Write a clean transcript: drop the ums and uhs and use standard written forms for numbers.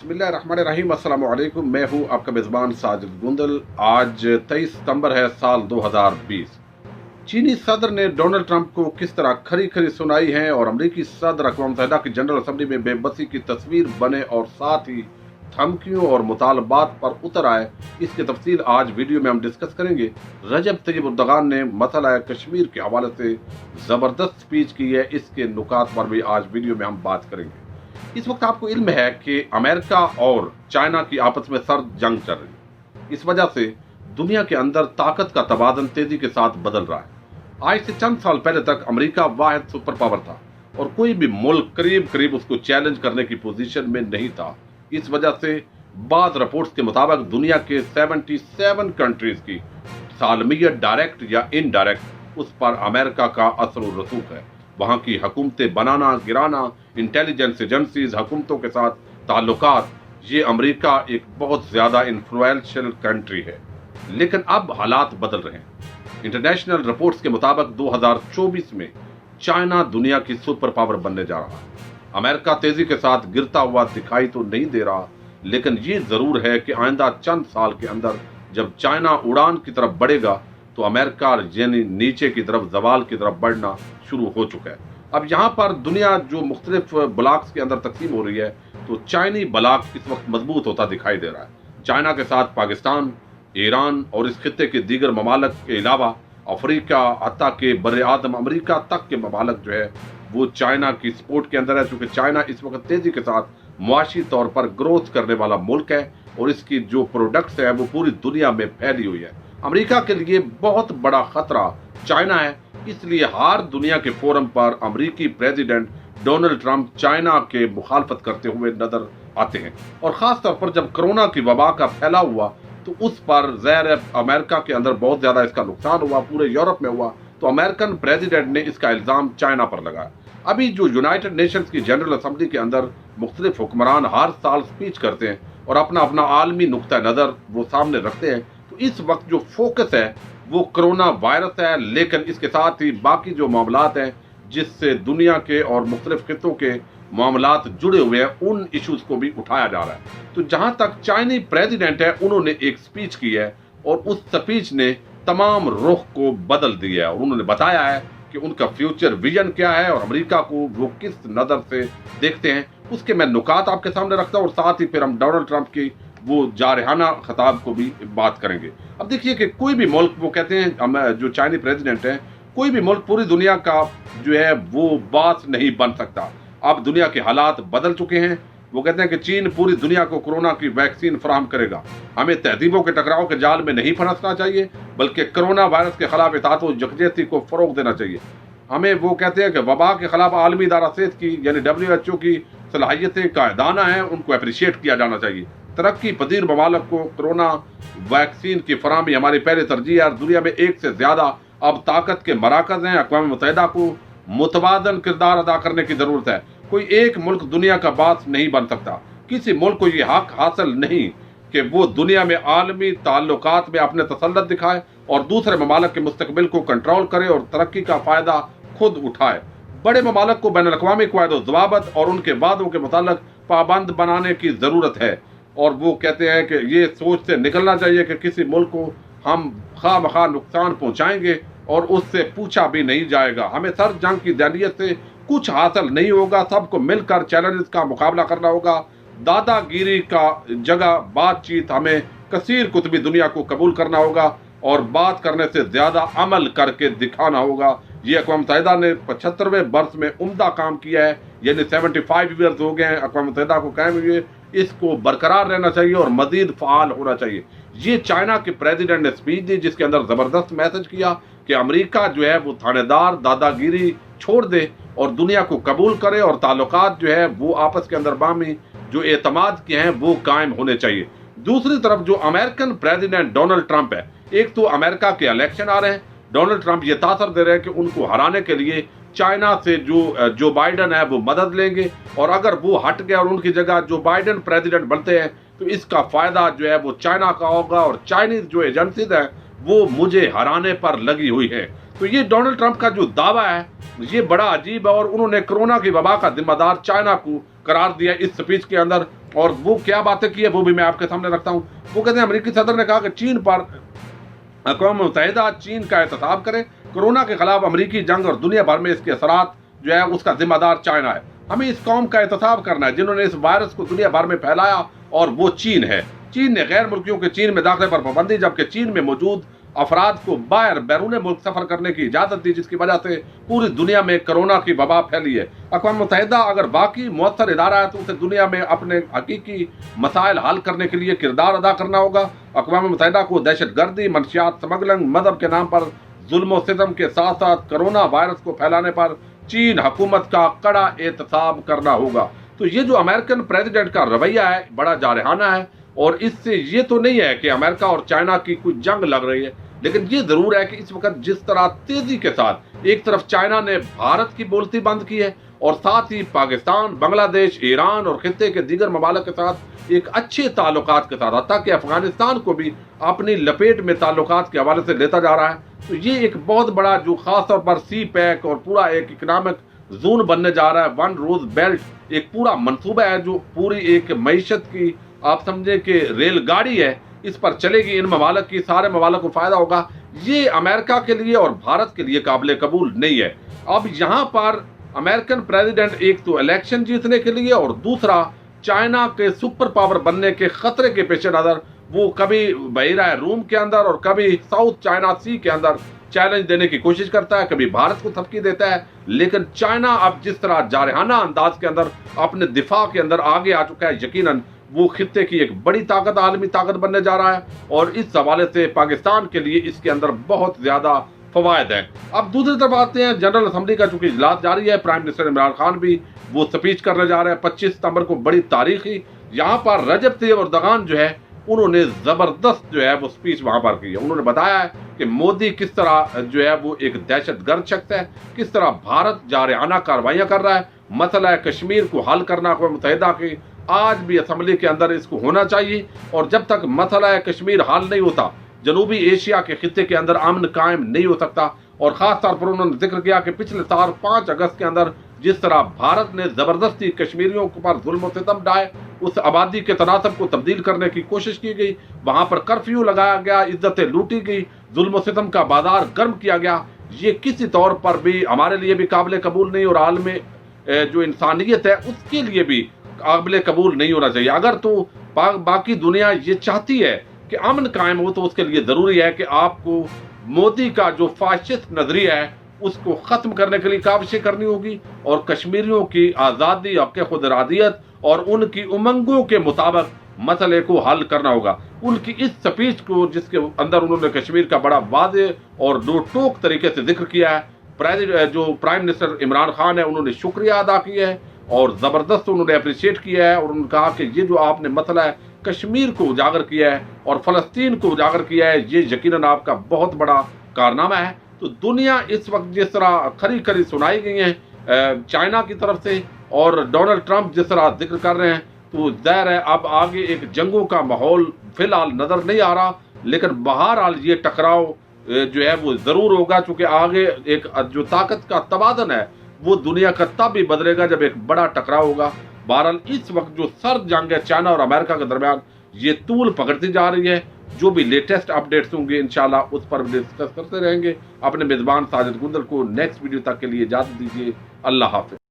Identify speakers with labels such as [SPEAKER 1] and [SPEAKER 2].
[SPEAKER 1] बिस्मिल्लाहिर्रहमानिर्रहीम। अस्सलाम वालेकुम। मैं हूँ आपका मेज़बान साजिद गुंदल। आज 23 सितंबर है साल 2020। चीनी सदर ने डोनाल्ड ट्रंप को किस तरह खरी खरी सुनाई है और अमरीकी सदर अक़वाम मुत्तहिदा की जनरल असम्बली में बेबसी की तस्वीर बने और साथ ही धमकियों और मुतालबात पर उतर आए, इसकी तफसील आज वीडियो में हम डिस्कस करेंगे। रजब तैयब एर्दोगान ने मसला कश्मीर के हवाले से ज़बरदस्त स्पीच की है, इसके नुकात पर भी आज वीडियो में हम बात करेंगे। इस वक्त आपको इल्म है कि अमेरिका और चाइना की आपस में सर्द जंग चल रही है। इस वजह से दुनिया के अंदर ताकत का तबादन तेजी के साथ बदल रहा है। आज से चंद साल पहले तक अमेरिका वाहिद सुपर पावर था और कोई भी मुल्क करीब करीब उसको चैलेंज करने की पोजीशन में नहीं था। इस वजह से बाद रिपोर्ट्स के मुताबिक दुनिया के 77 कंट्रीज की सालमियत डायरेक्ट या इनडायरेक्ट उस पर अमेरिका का असर और रसूख है। वहाँ की हुकूमतें बनाना गिराना, इंटेलिजेंस एजेंसीज, हुकूमतों के साथ ताल्लुकात, ये अमेरिका एक बहुत ज़्यादा इन्फ्लुएंशियल कंट्री है। लेकिन अब हालात बदल रहे हैं। इंटरनेशनल रिपोर्ट्स के मुताबिक 2024 में चाइना दुनिया की सुपर पावर बनने जा रहा है। अमेरिका तेजी के साथ गिरता हुआ दिखाई तो नहीं दे रहा, लेकिन ये ज़रूर है कि आइंदा चंद साल के अंदर जब चाइना उड़ान की तरफ बढ़ेगा तो अमेरिका यानी नीचे की तरफ, जवाल की तरफ बढ़ना शुरू हो चुका है। अब यहाँ पर दुनिया जो मुख्तलिफ ब्लॉक्स के अंदर तकसीम हो रही है, तो चाइनी ब्लॉक इस वक्त मजबूत होता दिखाई दे रहा है। चाइना के साथ पाकिस्तान, ईरान और इस खित्ते के दीगर ममालिक के अलावा अफ्रीका, हत्ता के बर आदम अमरीका तक के ममालिक जो है वो चाइना की सपोर्ट के अंदर है, चूँकि चाइना इस वक्त तेजी के साथ मुआशी तौर पर ग्रोथ करने वाला मुल्क है और इसकी जो प्रोडक्ट्स है वो पूरी दुनिया में फैली हुई है। अमेरिका के लिए बहुत बड़ा खतरा चाइना है, इसलिए हर दुनिया के फोरम पर अमेरिकी प्रेसिडेंट डोनाल्ड ट्रंप चाइना के मुखालफत करते हुए नजर आते हैं। और ख़ास तौर पर जब कोरोना की वबा का फैलाव हुआ तो उस पर ज़ाहिर है अमेरिका के अंदर बहुत ज़्यादा इसका नुकसान हुआ, पूरे यूरोप में हुआ, तो अमेरिकन प्रेसिडेंट ने इसका इल्ज़ाम चाइना पर लगाया। अभी जो यूनाइटेड नेशंस की जनरल असम्बली के अंदर मुख्तलिफ हुक्मरान हर साल स्पीच करते हैं और अपना अपना आलमी नुक्ता नज़र वो सामने रखते हैं, तो इस वक्त जो फोकस है वो कोरोना वायरस है, लेकिन इसके साथ ही बाकी जो मामलात हैं जिससे दुनिया के और मुख्तलिफ खित्तों के मामलात जुड़े हुए हैं, उन इशूज़ को भी उठाया जा रहा है। तो जहाँ तक चाइनी प्रेसिडेंट है, उन्होंने एक स्पीच की है और उस स्पीच ने तमाम रुख को बदल दिया है और उन्होंने बताया है कि उनका फ्यूचर विजन क्या है और अमेरिका को वो किस नज़र से देखते हैं। उसके मैं नुकात आपके सामने रखता हूँ और साथ ही फिर हम डोनाल्ड ट्रंप की वो जारहाना खिताब को भी बात करेंगे। अब देखिए कि कोई भी मुल्क, वो कहते हैं जो चाइनी प्रेसिडेंट हैं, कोई भी मुल्क पूरी दुनिया का जो है वो बास नहीं बन सकता। अब दुनिया के हालात बदल चुके हैं। वो कहते हैं कि चीन पूरी दुनिया को कोरोना की वैक्सीन फराहम करेगा। हमें तहजीबों के टकराव के जाल में नहीं फंसना चाहिए, बल्कि कोरोना वायरस के खिलाफ इत्तेहाद व यकजहती को फ़रोग देना चाहिए। हमें वो कहते हैं कि वबा के खिलाफ आलमी इदारा सेहत की यानी WHO की सलाहियतें कायदाना हैं, उनको अप्रिशिएट किया जाना चाहिए। तरक्की पजीर ममालिक को कोरोना वैक्सीन की फराहमी हमारी पहले तरजीह है। दुनिया में एक से ज़्यादा अब ताकत के मराकज़ हैं। अक़वाम मुत्तहिदा को मुतबादल किरदार अदा करने की ज़रूरत है। कोई एक मुल्क दुनिया का बास नहीं बन सकता। किसी मुल्क को ये हक हासिल नहीं कि वो दुनिया में आलमी ताल्लुकात में अपने तसल्लुत दिखाए और दूसरे ममालिक के मुस्तकबिल को कंट्रोल करे और तरक्की का फ़ायदा खुद उठाए। बड़े ममालिक को बैनुल अक़वामी क़वाइद-ओ-ज़वाबित और उनके वादों के मुताल्लिक़ पाबंद बनाने की ज़रूरत है। और वो कहते हैं कि ये सोच से निकलना चाहिए कि किसी मुल्क को हम खामखा नुकसान पहुँचाएंगे और उससे पूछा भी नहीं जाएगा। हमें सर जंग की ज़रियत से कुछ हासिल नहीं होगा, सबको मिलकर चैलेंजेस का मुकाबला करना होगा। दादागिरी का जगह बातचीत, हमें कसीर कुतबी दुनिया को कबूल करना होगा और बात करने से ज़्यादा अमल करके दिखाना होगा। ये अक़वाम मुत्तहिदा ने 75वें वर्ष में उम्दा काम किया है, यानी 75 ईयर्स हो गए हैं अक़वाम मुत्तहिदा को कायम हुए। इसको बरकरार रहना चाहिए और मज़ीद फ़ाल होना चाहिए। ये चाइना के प्रेसिडेंट ने स्पीच दी जिसके अंदर ज़बरदस्त मैसेज किया कि अमेरिका जो है वो थानेदार दादागिरी छोड़ दे और दुनिया को कबूल करे और ताल्लुकात जो है वो आपस के अंदर बामी जो एतमाद के हैं वो कायम होने चाहिए। दूसरी तरफ जो अमेरिकन प्रेसिडेंट डोनाल्ड ट्रंप है, एक तो अमेरिका के इलेक्शन आ रहे हैं, डोनाल्ड ट्रंप ये तासर दे रहे हैं कि उनको हराने के लिए चाइना से जो बाइडन है वो मदद लेंगे और अगर वो हट गया और उनकी जगह जो बाइडन प्रेसिडेंट बनते हैं तो इसका फ़ायदा जो है वो चाइना का होगा और चाइनीज़ जो एजेंसीज हैं वो मुझे हराने पर लगी हुई है। तो ये डोनाल्ड ट्रंप का जो दावा है ये बड़ा अजीब है और उन्होंने कोरोना की वबा का जिम्मेदार चाइना को करार दिया इस स्पीच के अंदर और वो क्या बातें की है वो भी मैं आपके सामने रखता हूँ। वो कहते हैं अमेरिकी सदर ने कहा कि चीन पर अक़वाम मुत्तहिदा चीन का एहतसाब करे, कोरोना के खिलाफ अमेरिकी जंग और दुनिया भर में इसके असरात जो है उसका जिम्मेदार चाइना है। हमें इस कौम का एहतसाब करना है जिन्होंने इस वायरस को दुनिया भर में फैलाया, और वो चीन है। चीन ने गैर मुल्कियों के चीन में दाखिले पर पाबंदी, जबकि चीन में मौजूद अफराद को बैरून मुल्क सफर करने की इजाजत दी, जिसकी वजह से पूरी दुनिया में कोरोना की वबा फैली है। अक़वाम मुत्तहिदा अगर बाकी मुअत्तर इदारा है तो उसे दुनिया में अपने हकीकी मसाइल हल करने के लिए किरदार अदा करना होगा। अक़वाम मुत्तहिदा को दहशतगर्दी, मनशियात स्मगलिंग, मजहब के नाम पर जुल्म सितम के साथ साथ कोरोना वायरस को फैलाने पर चीन हुकूमत का कड़ा एहतसाब करना होगा। तो ये जो अमेरिकन प्रेसिडेंट का रवैया है बड़ा जारहाना है, और इससे ये तो नहीं है कि अमेरिका और चाइना की कोई जंग लग रही है, लेकिन ये जरूर है कि इस वक्त जिस तरह तेजी के साथ एक तरफ चाइना ने भारत की बोलती बंद की है, और साथ ही पाकिस्तान, बांग्लादेश, ईरान और खित्ते के दीगर ममालिक के साथ एक अच्छे ताल्लुकात के साथ, हत्ता कि अफगानिस्तान को भी अपनी लपेट में ताल्लुकात के हवाले से लेता जा रहा है। तो ये एक बहुत बड़ा जो खास तौर पर सी पैक और पूरा एक इकोनॉमिक जोन बनने जा रहा है, वन रोज बेल्ट एक पूरा मंसूबा है जो पूरी एक मईशत की आप समझे कि रेलगाड़ी है, इस पर चलेगी, इन ममालिक की सारे ममालिक को फायदा होगा। ये अमेरिका के लिए और भारत के लिए काबिल कबूल नहीं है। अब यहाँ पर अमेरिकन प्रेसिडेंट एक तो इलेक्शन जीतने के लिए और दूसरा चाइना के सुपर पावर बनने के खतरे के पेश नजर वो कभी बहिरा रूम के अंदर और कभी साउथ चाइना सी के अंदर चैलेंज देने की कोशिश करता है, कभी भारत को धमकी देता है। लेकिन चाइना अब जिस तरह जारहाना अंदाज के अंदर अपने दिफा के अंदर आगे आ चुका है, यकीनन वो खित्ते की एक बड़ी ताकत, आलमी ताकत बनने जा रहा है, और इस हवाले से पाकिस्तान के लिए इसके अंदर बहुत ज्यादा फवायद है। अब दूसरी तरफ आते हैं, जनरल असम्बली का चूंकि इजलास जारी है, प्राइम मिनिस्टर इमरान खान भी वो स्पीच करने जा रहे हैं 25 सितंबर को, बड़ी तारीखी। यहाँ पर रजब तैयब एर्दोगान जो है उन्होंने जबरदस्त जो है वो स्पीच वहां पर की है। उन्होंने बताया है कि मोदी किस तरह जो है वो एक दहशतगर्द शख्स है, किस तरह भारत जारहाना कार्रवाइयां कर रहा है, मसला कश्मीर को हल करना अक़वाम मुत्तहिदा की आज भी असम्बली के अंदर इसको होना चाहिए, और जब तक मसला कश्मीर हल नहीं होता जनूबी एशिया के खित्ते के अंदर अमन कायम नहीं हो सकता। और खास तौर पर उन्होंने जिक्र किया कि पिछले साल 5 अगस्त के अंदर जिस तरह भारत ने जबरदस्ती कश्मीरियों पर जुल्म सितम ढाए, उस आबादी के तनासब को तब्दील करने की कोशिश की गई, वहां पर कर्फ्यू लगाया गया, इज्जतें लूटी गई, जुल्म सितम का बाजार गर्म किया गया, ये किसी तौर पर भी हमारे लिए भी काबिल कबूल नहीं, और आलम जो इंसानियत है उसके लिए भी काबिल कबूल नहीं होना चाहिए। अगर तो बाकी दुनिया ये चाहती है कि अमन कायम हो, तो उसके लिए जरूरी है कि आपको मोदी का जो फाशिस्ट नजरिया है उसको खत्म करने के लिए काविशें करनी होगी, और कश्मीरियों की आज़ादी, हक़ खुद इरादियत और उनकी उमंगों के मुताबिक मसले को हल करना होगा। उनकी इस स्पीच को जिसके अंदर उन्होंने कश्मीर का बड़ा वाज़े और दो टोक तरीके से जिक्र किया है, जो प्राइम मिनिस्टर इमरान खान है उन्होंने शुक्रिया अदा किया है और ज़बरदस्त उन्होंने अप्रिशिएट किया है, और उन्होंने कहा कि ये जो आपने मसला है कश्मीर को उजागर किया है और फ़लस्तीन को उजागर किया है, ये यकीनन आपका बहुत बड़ा कारनामा है। तो दुनिया इस वक्त जिस तरह खरी खरी सुनाई गई है चाइना की तरफ से, और डोनाल्ड ट्रंप जिस तरह जिक्र कर रहे हैं, तो ज़ाहिर है अब आगे एक जंगों का माहौल फिलहाल नज़र नहीं आ रहा, लेकिन बहरहाल ये टकराव जो है वो ज़रूर होगा, चूँकि आगे एक जो ताकत का तबादन है वो दुनिया का तब भी बदलेगा जब एक बड़ा टकराव होगा। बहरहाल इस वक्त जो सर्द जंग है चाइना और अमेरिका के दरमियान ये तूल पकड़ती जा रही है। जो भी लेटेस्ट अपडेट्स होंगे इंशाल्लाह उस पर डिस्कस करते रहेंगे। अपने मेज़बान साजिद गुंदल को नेक्स्ट वीडियो तक के लिए इजाज़त दीजिए। अल्लाह हाफ़िज़।